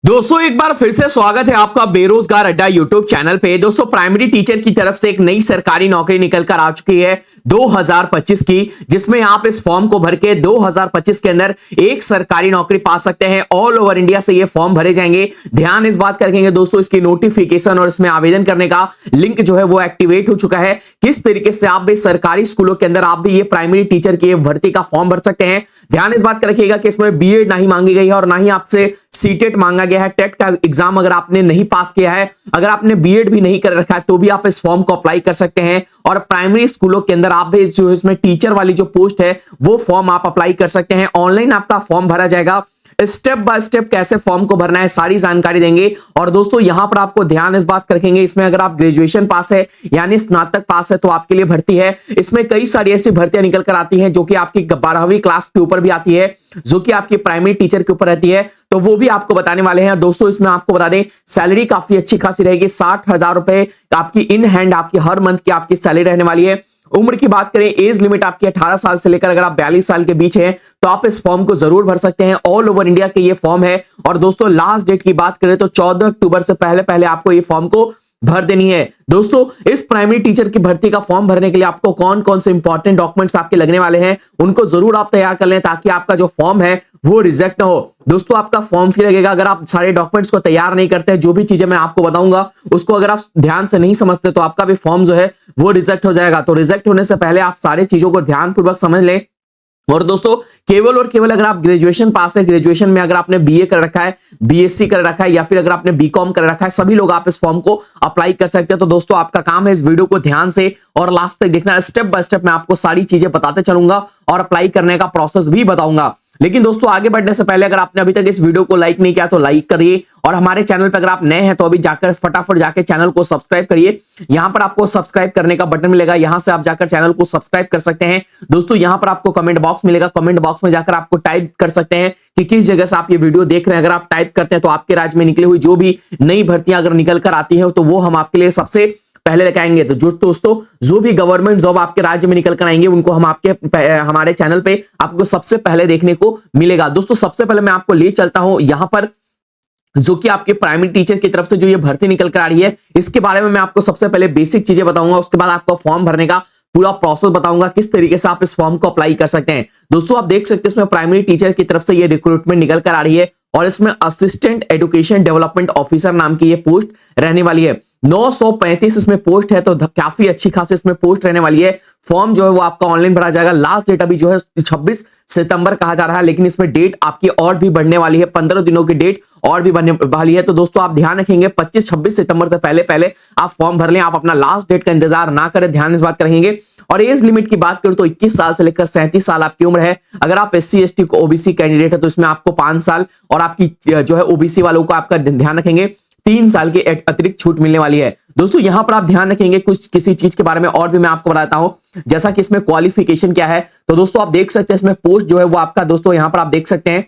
दोस्तों एक बार फिर से स्वागत है आपका बेरोजगार अड्डा यूट्यूब चैनल पे। दोस्तों प्राइमरी टीचर की तरफ से एक नई सरकारी नौकरी निकल कर आ चुकी है 2025 की, जिसमें आप इस फॉर्म को भर के 2025 के अंदर एक सरकारी नौकरी पा सकते हैं। ऑल ओवर इंडिया से ये फॉर्म भरे जाएंगे। ध्यान इस बात का रखेंगे दोस्तों, इसकी नोटिफिकेशन और इसमें आवेदन करने का लिंक जो है वो एक्टिवेट हो चुका है। किस तरीके से आप भी सरकारी स्कूलों के अंदर आप भी ये प्राइमरी टीचर की भर्ती का फॉर्म भर सकते हैं। ध्यान इस बात का रखिएगा कि इसमें बीएड नहीं मांगी गई है और ना ही आपसे सीटेट मांगा गया है। टेट का एग्जाम अगर आपने नहीं पास किया है, अगर आपने बीएड भी नहीं कर रखा है, तो भी आप इस फॉर्म को अप्लाई कर सकते हैं। और प्राइमरी स्कूलों के अंदर आप भी जो इसमें टीचर वाली जो पोस्ट है वो फॉर्म आप अप्लाई कर सकते हैं। ऑनलाइन आपका फॉर्म भरा जाएगा। स्टेप बाय स्टेप कैसे फॉर्म को भरना है सारी जानकारी देंगे। और दोस्तों यहां पर आपको ध्यान इस बात का रखेंगे, इसमें अगर आप ग्रेजुएशन पास है यानी स्नातक पास है तो आपके लिए भर्ती है। इसमें कई सारी ऐसी भर्तियां निकल कर आती हैं जो कि आपकी 12वीं क्लास के ऊपर भी आती है, जो कि आपकी प्राइमरी टीचर के ऊपर रहती है, तो वो भी आपको बताने वाले हैं। दोस्तों इसमें आपको बता दें सैलरी काफी अच्छी खासी रहेगी। 60,000 रुपए आपकी इन हैंड आपकी हर मंथ की आपकी सैलरी रहने वाली है। उम्र की बात करें, एज लिमिट आपकी 18 साल से लेकर अगर आप 42 साल के बीच हैं तो आप इस फॉर्म को जरूर भर सकते हैं। ऑल ओवर इंडिया के ये फॉर्म है। और दोस्तों लास्ट डेट की बात करें तो 14 अक्टूबर से पहले पहले आपको ये फॉर्म को भर देनी है। दोस्तों इस प्राइमरी टीचर की भर्ती का फॉर्म भरने के लिए आपको कौन कौन से इंपॉर्टेंट डॉक्यूमेंट्स आपके लगने वाले हैं उनको जरूर आप तैयार कर लें, ताकि आपका जो फॉर्म है वो रिजेक्ट ना हो। दोस्तों आपका फॉर्म फी लगेगा अगर आप सारे डॉक्यूमेंट्स को तैयार नहीं करते हैं। जो भी चीजें मैं आपको बताऊंगा उसको अगर आप ध्यान से नहीं समझते तो आपका भी फॉर्म जो है वो रिजेक्ट हो जाएगा। तो रिजेक्ट होने से पहले आप सारी चीजों को ध्यानपूर्वक समझ लें। और दोस्तों केवल और केवल अगर आप ग्रेजुएशन पास है, ग्रेजुएशन में अगर आपने बीए कर रखा है, बीएससी कर रखा है या फिर अगर आपने बीकॉम कर रखा है, सभी लोग आप इस फॉर्म को अप्लाई कर सकते हैं। तो दोस्तों आपका काम है इस वीडियो को ध्यान से और लास्ट तक देखना। स्टेप बाय स्टेप मैं आपको सारी चीजें बताते चलूंगा और अप्लाई करने का प्रोसेस भी बताऊंगा। लेकिन दोस्तों आगे बढ़ने से पहले अगर आपने अभी तक इस वीडियो को लाइक नहीं किया तो लाइक करिए, और हमारे चैनल पर अगर आप नए हैं तो अभी जाकर फटाफट जाकर चैनल को सब्सक्राइब करिए। यहां पर आपको सब्सक्राइब करने का बटन मिलेगा, यहां से आप जाकर चैनल को सब्सक्राइब कर सकते हैं। दोस्तों यहां पर आपको कमेंट बॉक्स मिलेगा, कमेंट बॉक्स में जाकर आपको टाइप कर सकते हैं कि किस जगह से आप ये वीडियो देख रहे हैं। अगर आप टाइप करते हैं तो आपके राज्य में निकली हुई जो भी नई भर्तियां अगर निकल कर आती है तो वो हम आपके लिए सबसे पहले लेकर आएंगे। तो जो दोस्तों जो भी गवर्नमेंट जॉब आपके राज्य में निकल कर आएंगे उनको हम हमारे चैनल पे आपको सबसे पहले देखने को मिलेगा। दोस्तों सबसे पहले मैं आपको ले चलता हूं यहां पर जो कि आपके प्राइमरी टीचर की तरफ से जो ये भर्ती निकल कर आ रही है, इसके बारे में मैं आपको सबसे पहले बेसिक चीजें बताऊंगा। उसके बाद आपको फॉर्म भरने का पूरा प्रोसेस बताऊंगा, किस तरीके से आप इस फॉर्म को अप्लाई कर सकते हैं। दोस्तों आप देख सकते हैं इसमें प्राइमरी टीचर की तरफ से ये रिक्रूटमेंट निकल कर आ रही है और इसमें असिस्टेंट एजुकेशन डेवलपमेंट ऑफिसर नाम की ये पोस्ट रहने वाली है। 935 इसमें पोस्ट है, तो काफी अच्छी खासी इसमें पोस्ट रहने वाली है। फॉर्म जो है वो आपका ऑनलाइन भरा जाएगा। लास्ट डेट अभी जो है 26 सितंबर कहा जा रहा है, लेकिन इसमें डेट आपकी और भी बढ़ने वाली है। 15 दिनों की डेट और भी बढ़ने वाली है। तो दोस्तों आप ध्यान रखेंगे 25-26 सितंबर से पहले पहले आप फॉर्म भर लें। आप अपना लास्ट डेट का इंतजार ना करें, ध्यान इस बात करेंगे। और एज लिमिट की बात करूं तो 21 साल से लेकर 37 साल आपकी उम्र है। अगर आप SC ST को ओबीसी कैंडिडेट है तो इसमें आपको 5 साल, और आपकी जो है ओबीसी वालों को आपका ध्यान रखेंगे 3 साल की अतिरिक्त छूट मिलने वाली है। दोस्तों यहां पर आप ध्यान रखेंगे कुछ किसी चीज के बारे में और भी मैं आपको बताता हूं, जैसा कि इसमें क्वालिफिकेशन क्या है। तो दोस्तों आप देख सकते हैं इसमें पोस्ट जो है वो आपका, दोस्तों यहां पर आप देख सकते हैं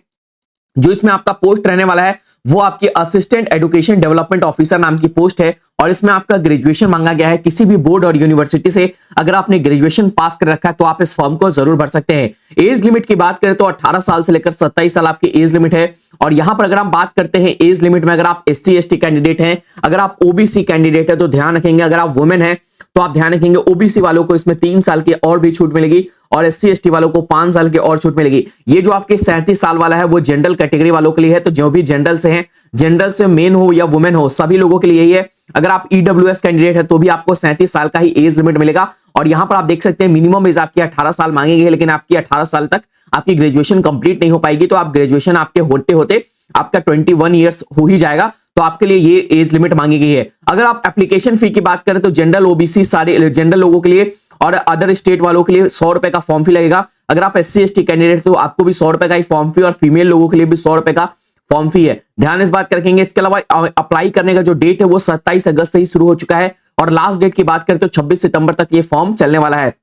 जो इसमें आपका पोस्ट रहने वाला है वो आपकी असिस्टेंट एजुकेशन डेवलपमेंट ऑफिसर नाम की पोस्ट है। और इसमें आपका ग्रेजुएशन मांगा गया है। किसी भी बोर्ड और यूनिवर्सिटी से अगर आपने ग्रेजुएशन पास कर रखा है तो आप इस फॉर्म को जरूर भर सकते हैं। एज लिमिट की बात करें तो 18 साल से लेकर 27 साल आपकी एज लिमिट है। और यहां पर अगर आप बात करते हैं एज लिमिट में, अगर आप SC ST कैंडिडेट हैं, अगर आप ओबीसी कैंडिडेट है तो ध्यान रखेंगे, अगर आप वुमेन है तो आप ध्यान रखेंगे ओबीसी वालों को इसमें 3 साल की और भी छूट मिलेगी और SC ST वालों को 5 साल की और छूट मिलेगी। ये जो आपके 37 साल वाला है वो जनरल कैटेगरी वालों के लिए है। तो जो भी जनरल से हैं, जनरल से मेन हो या वुमेन हो, सभी लोगों के लिए यही है। अगर आप EWS कैंडिडेट है तो भी आपको 37 साल का ही एज लिमिट मिलेगा। और यहां पर आप देख सकते हैं मिनिमम एज आपकी 18 साल मांगी गई है, लेकिन आपकी 18 साल तक आपकी ग्रेजुएशन कंप्लीट नहीं हो पाएगी। तो आप ग्रेजुएशन आपके होते होते आपका 21 ईयर्स हो ही जाएगा, तो आपके लिए ये एज लिमिट मांगी गई है। अगर आप एप्लीकेशन फी की बात करें तो जनरल ओबीसी सारे जनरल लोगों के लिए और अदर स्टेट वालों के लिए 100 रुपए का फॉर्म फी लगेगा। अगर आप SC ST कैंडिडेट तो आपको भी 100 रुपए का ही फॉर्म फी, और फीमेल लोगों के लिए भी 100 रुपए का फॉर्म फी है। ध्यान इस बात रखेंगे। इसके अलावा अप्लाई करने का जो डेट है वो 27 अगस्त से ही शुरू हो चुका है और लास्ट डेट की बात करें तो 26 सितंबर तक ये फॉर्म चलने वाला है।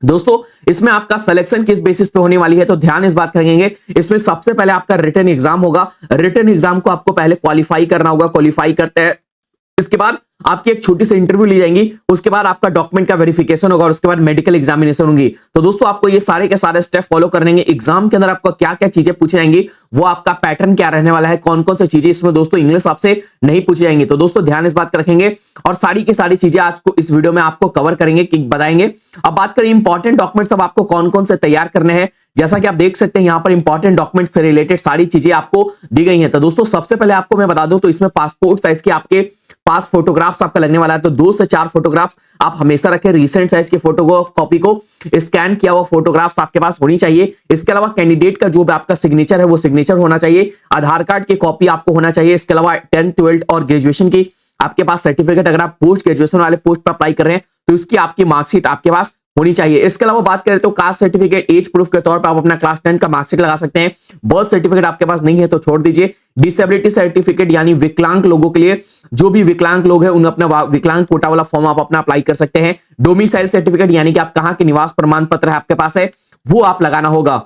दोस्तों इसमें आपका सिलेक्शन किस बेसिस पे होने वाली है, तो ध्यान इस बात करेंगे। इसमें सबसे पहले आपका रिटन एग्जाम होगा। रिटन एग्जाम को आपको पहले क्वालिफाई करना होगा। क्वालिफाई करते हैं इसके बाद आपकी एक छोटी सी इंटरव्यू ली जाएंगी, उसके बाद आपका डॉक्यूमेंट का वेरिफिकेशन होगा और उसके बाद मेडिकल एग्जामिनेशन होंगी। तो दोस्तों आपको ये सारे के सारे स्टेप फॉलो करने हैं। एग्जाम के अंदर आपको क्या क्या चीजें पूछी जाएंगी, वो आपका पैटर्न क्या रहने वाला है, कौन कौन सी चीजें इसमें दोस्तों इंग्लिश आपसे नहीं पूछी जाएंगी। तो दोस्तों ध्यान इस बात का रखेंगे और सारी की सारी चीजें आज को इस वीडियो में आपको कवर करेंगे कि बताएंगे। अब बात करें इंपॉर्टेंट डॉक्यूमेंट्स अब आपको कौन कौन से तैयार करने हैं। जैसा कि आप देख सकते हैं यहाँ पर इंपॉर्टेंट डॉक्यूमेंट्स से रिलेटेड सारी चीजें आपको दी गई हैं। तो दोस्तों सबसे पहले आपको मैं बता दूं तो इसमें पासपोर्ट साइज के आपके पास फोटोग्राफ्स आपका लगने वाला है। तो 2 से 4 फोटोग्राफ्स आप हमेशा रखें। रिसेंट साइज के फोटो कॉपी को स्कैन किया हुआ फोटोग्राफ्स आपके पास होनी चाहिए। इसके अलावा कैंडिडेट का जो भी आपका सिग्नेचर है वो सिग्नेचर होना चाहिए। आधार कार्ड की कॉपी आपको होना चाहिए। इसके अलावा 10th 12th और ग्रेजुएशन की आपके पास सर्टिफिकेट, अगर आप पोस्ट ग्रेजुएशन वाले पोस्ट पर अप्लाई कर रहे हैं तो इसकी आपकी मार्कशीट आपके पास होनी चाहिए। इसके अलावा बात करें तो कास्ट सर्टिफिकेट, एज प्रूफ के तौर पर आप अपना क्लास 10 का मार्कशीट लगा सकते हैं। बर्थ सर्टिफिकेट आपके पास नहीं है तो छोड़ दीजिए। डिसेबिलिटी सर्टिफिकेट यानी विकलांग लोगों के लिए, जो भी विकलांग लोग हैं उन अपना विकलांग कोटा वाला फॉर्म आप अपना अप्लाई कर सकते हैं। डोमिसाइल सर्टिफिकेट यानी कि आप कहां के निवास प्रमाण पत्र है आपके पास है वो आप लगाना होगा।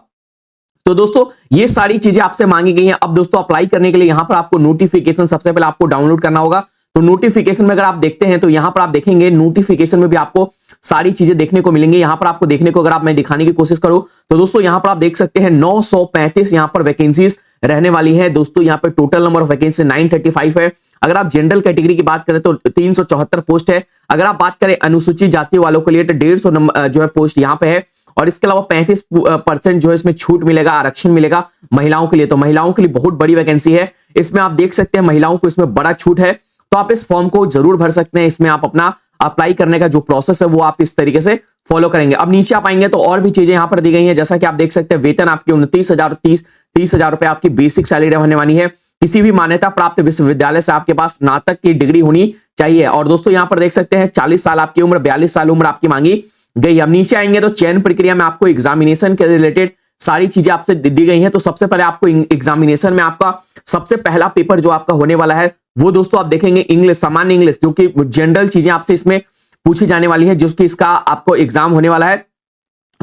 तो दोस्तों ये सारी चीजें आपसे मांगी गई हैं। अब दोस्तों अप्लाई करने के लिए यहां पर आपको नोटिफिकेशन सबसे पहले आपको डाउनलोड करना होगा। तो नोटिफिकेशन में अगर आप देखते हैं तो यहां पर आप देखेंगे नोटिफिकेशन में भी आपको सारी चीजें देखने को मिलेंगी। यहां पर आपको देखने को अगर आप मैं दिखाने की कोशिश करूं तो दोस्तों यहां पर आप देख सकते हैं 935 यहां पर वैकेंसीज रहने वाली है। दोस्तों यहां पर टोटल नंबर ऑफ वैकेंसी 935 है। अगर आप जनरल कैटेगरी की बात करें तो 374 पोस्ट है। अगर आप बात करें अनुसूचित जाति वालों के लिए तो 150 नंबर जो है पोस्ट यहां पे है। और इसके अलावा 35% जो है इसमें छूट मिलेगा, आरक्षण मिलेगा महिलाओं के लिए। तो महिलाओं के लिए बहुत बड़ी वैकेंसी है। इसमें आप देख सकते हैं महिलाओं को इसमें बड़ा छूट है। तो आप इस फॉर्म को जरूर भर सकते हैं। इसमें आप अपना अप्लाई करने का जो प्रोसेस है वो आप इस तरीके से फॉलो करेंगे। अब नीचे आप आएंगे तो और भी चीजें यहां पर दी गई हैं। जैसा कि आप देख सकते हैं वेतन आपकी 29,030 रुपए आपकी बेसिक सैलरी होने वाली है। किसी भी मान्यता प्राप्त विश्वविद्यालय से आपके पास स्नातक की डिग्री होनी चाहिए। और दोस्तों यहां पर देख सकते हैं 40 साल आपकी उम्र, 42 साल उम्र आपकी मांगी गई। अब नीचे आएंगे तो चयन प्रक्रिया में आपको एग्जामिनेशन के रिलेटेड सारी चीजें आपसे दी गई हैं। तो सबसे पहले आपको एग्जामिनेशन में आपका सबसे पहला पेपर जो आपका होने वाला है वो दोस्तों आप देखेंगे इंग्लिश, सामान्य इंग्लिश, जो कि जनरल चीजें आपसे इसमें पूछी जाने वाली है, जिसकी इसका आपको एग्जाम होने वाला है।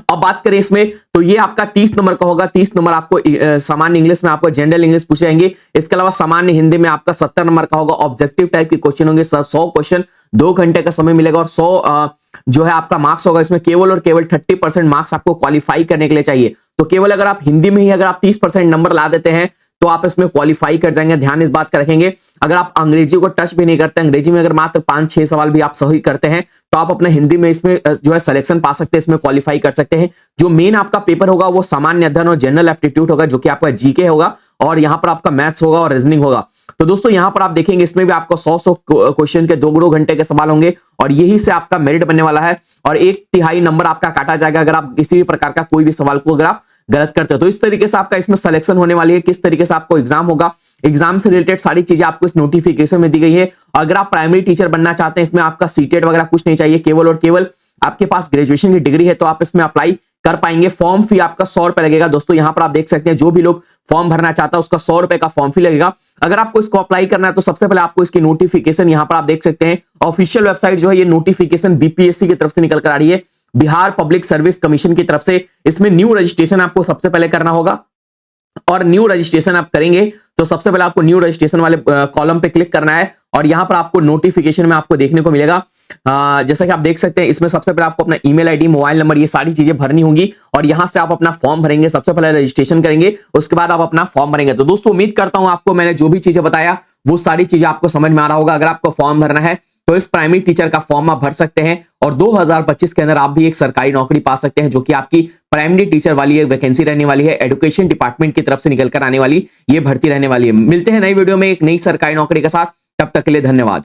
अब बात करें इसमें तो ये आपका 30 नंबर का होगा। 30 नंबर आपको सामान्य इंग्लिश में आपको जनरल इंग्लिश पूछे जाएंगे। इसके अलावा सामान्य हिंदी में आपका 70 नंबर का होगा। ऑब्जेक्टिव टाइप के क्वेश्चन होंगे। 100 क्वेश्चन, 2 घंटे का समय मिलेगा और 100 जो है आपका मार्क्स होगा। इसमें केवल और केवल 30% मार्क्स आपको क्वालिफाई करने के लिए चाहिए। तो केवल अगर आप हिंदी में ही अगर आप 30% नंबर ला देते हैं तो आप इसमें क्वालिफाई कर जाएंगे। ध्यान इस बात का रखेंगे। अगर आप अंग्रेजी को टच भी नहीं करते, अंग्रेजी में अगर मात्र 5-6 सवाल भी आप सही करते हैं तो आप अपने हिंदी में इसमें जो है सिलेक्शन पा सकते हैं, इसमें क्वालिफाई कर सकते हैं। जो मेन आपका पेपर होगा वो सामान्य अध्ययन और जनरल एप्टीट्यूड होगा, जो कि आपका जीके होगा और यहाँ पर आपका मैथ्स होगा और रीजनिंग होगा। तो दोस्तों यहाँ पर आप देखेंगे इसमें भी आपको 100 क्वेश्चन के 2 घंटे के सवाल होंगे और यही से आपका मेरिट बनने वाला है। और 1/3 नंबर आपका काटा जाएगा अगर आप किसी भी प्रकार का कोई भी सवाल को अगर आप गलत करते हो। तो इस तरीके से आपका इसमें सिलेक्शन होने वाली है। किस तरीके से आपको एग्जाम होगा, एग्जाम से रिलेटेड सारी चीजें आपको इस नोटिफिकेशन में दी गई है। अगर आप प्राइमरी टीचर बनना चाहते हैं, इसमें आपका सीटेट वगैरह कुछ नहीं चाहिए, केवल और केवल आपके पास ग्रेजुएशन की डिग्री है तो आप इसमें अप्लाई कर पाएंगे। फॉर्म फी आपका 100 रुपए लगेगा। दोस्तों यहाँ पर आप देख सकते हैं जो भी लोग फॉर्म भरना चाहता है उसका 100 रुपए का फॉर्म फी लगेगा। अगर आपको इसको अप्लाई करना है तो सबसे पहले आपको इसकी नोटिफिकेशन यहाँ पर आप देख सकते हैं ऑफिशियल वेबसाइट जो है, ये नोटिफिकेशन बीपीएससी की तरफ से निकल कर आ रही है, बिहार पब्लिक सर्विस कमीशन की तरफ से। इसमें न्यू रजिस्ट्रेशन आपको सबसे पहले करना होगा और न्यू रजिस्ट्रेशन आप करेंगे तो सबसे पहले आपको न्यू रजिस्ट्रेशन वाले कॉलम पे क्लिक करना है और यहां पर आपको नोटिफिकेशन में आपको देखने को मिलेगा जैसा कि आप देख सकते हैं इसमें सबसे पहले आपको अपना ईमेल आईडी, मोबाइल नंबर, ये सारी चीजें भरनी होंगी और यहां से आप अपना फॉर्म भरेंगे। सबसे पहले रजिस्ट्रेशन करेंगे, उसके बाद आप अपना फॉर्म भरेंगे। तो दोस्तों उम्मीद करता हूं आपको मैंने जो भी चीजें बताया वो सारी चीजें आपको समझ में आ रहा होगा। अगर आपको फॉर्म भरना है तो इस प्राइमरी टीचर का फॉर्म आप भर सकते हैं और 2025 के अंदर आप भी एक सरकारी नौकरी पा सकते हैं, जो कि आपकी प्राइमरी टीचर वाली एक वैकेंसी रहने वाली है। एजुकेशन डिपार्टमेंट की तरफ से निकल कर आने वाली ये भर्ती रहने वाली है। मिलते हैं नई वीडियो में एक नई सरकारी नौकरी के साथ, तब तक के लिए धन्यवाद।